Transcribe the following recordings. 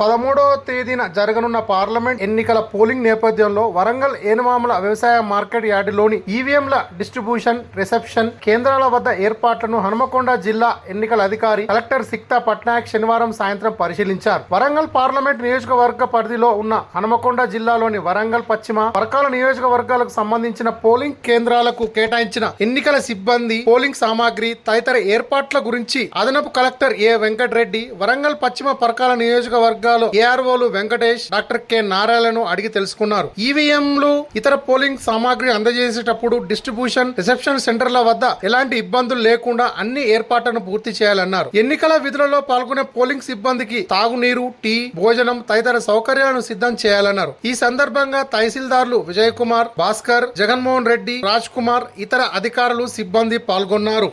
13వ తేదీన జరగనున్న పార్లమెంట్ ఎన్నికల పోలింగ్ నేపథ్యంలో వరంగల్ ఏనుమాముల వ్యవసాయ మార్కెట్ యార్డులోని ఈవీఎంల డిస్ట్రిబ్యూషన్ రిసెప్షన్ కేంద్రాల వద్ద ఏర్పాట్లను హనుమకొండ జిల్లా ఎన్నికల అధికారి కలెక్టర్ సిక్తా పట్నాయక్ శనివారం సాయంత్రం పరిశీలించారు. వరంగల్ పార్లమెంట్ నియోజకవర్గ పరిధిలో ఉన్న హనుమకొండ జిల్లాలోని వరంగల్ పశ్చిమ పరకాల నియోజకవర్గాలకు సంబంధించిన పోలింగ్ కేంద్రాలకు కేటాయించిన ఎన్నికల సిబ్బంది పోలింగ్ సామాగ్రి తదితర ఏర్పాట్ల గురించి అదనపు కలెక్టర్ ఏ వెంకటరెడ్డి వరంగల్ పశ్చిమ పరకాల నియోజకవర్గాలు ఏఆర్ఓలు వెంకటేష్, డాక్టర్ కె నారాయణను అడిగి తెలుసుకున్నారు. ఈవీఎంలు ఇతర పోలింగ్ సామాగ్రి అందజేసేటప్పుడు డిస్ట్రిబ్యూషన్ రిసెప్షన్ సెంటర్ల వద్ద ఎలాంటి ఇబ్బందులు లేకుండా అన్ని ఏర్పాట్లను పూర్తి చేయాలన్నారు. ఎన్నికల విధులలో పాల్గొనే పోలింగ్ సిబ్బందికి తాగునీరు, టీ, భోజనం తదితర సౌకర్యాలను సిద్ధం చేయాలన్నారు. ఈ సందర్భంగా తహసీల్దార్లు విజయ్ కుమార్, భాస్కర్, జగన్మోహన్ రెడ్డి, రాజ్ కుమార్, ఇతర అధికారులు సిబ్బంది పాల్గొన్నారు.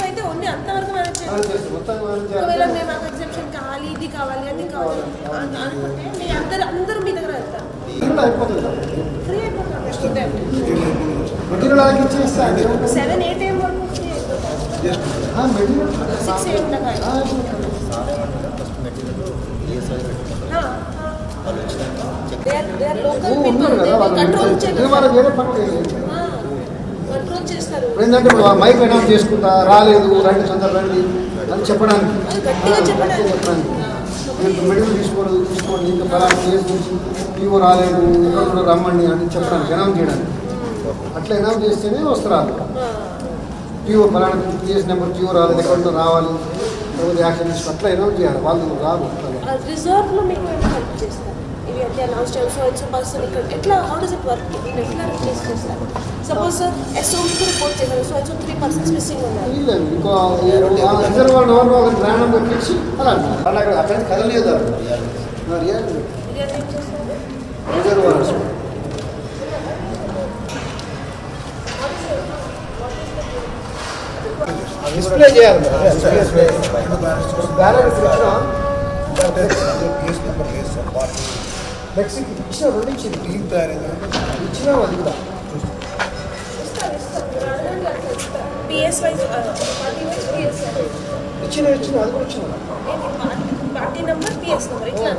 అయితే ఓన్లీ అంతవరకు ఒకవేళ మేము మాకు ఎగ్జామ్షన్ కావాలి, ఇది కావాలి, అది కావాలి అనుకుంటే మీ అందరూ మీ దగ్గర వెళ్తారు. ఫ్రీ అయిపోతుంది. 7-8 AM వరకు ఫ్రీ అయిపోతుంది. 6 AM దాకా కంట్రోల్ చేస్తారు. ఏంటంటే మైక్ అనౌన్స్ చేసుకుంటా రాలేదు, రండి తొందర రండి అని చెప్పడానికి మెడికల్ తీసుకోండి ఇంకా పలానా కేసు నుంచి పీఓ రాలేదు, ఇక్కడ కూడా రమ్మండి అని చెప్పడానికి అనౌన్స్ చేయడానికి. అట్లా అనౌన్స్ చేస్తేనే వస్తారు. పీఓ పలానా కేసు నెంబర్ పీఓ రాలేదు, ఎక్కడ రావాలి, ఎవరు యాక్షన్ తీసుకో అట్లా అనౌన్స్ చేయాలి. వాళ్ళు రాదు. రిజర్వ్లో మీకు హెల్ప్ చేస్తారు. ఇవి అట్లా అనౌన్స్ చేయాలి. సో ఇట్స్ పర్సన్ ఇక్కడ ఎట్లా హౌ డస్ ఇట్ వర్క్? ఎట్లా రిప్లేస్ చేస్తారు? సపోజ్ ఎస్ఓకి రిపోర్ట్ చేశారు. సో ఇట్స్ 3 persons మిస్సింగ్ ఉన్నారు. ఇంకో రిజర్వ్ ఎవరినో ర్యాండమ్ తెప్పించి అలా అక్కడ కదలేదు. రిజర్వ్ డిస్ప్లే చేయాలి. బ్యాలెన్స్ ఫ్లెక్సీకి ఇచ్చిన 2 ఇచ్చింది టీమ్ తయారు ఇచ్చినాం. అది కూడా ఇచ్చిన అది కూడా ఇచ్చిన పార్టీ నెంబర్ పిఎస్ నెంబర్ ఇట్లా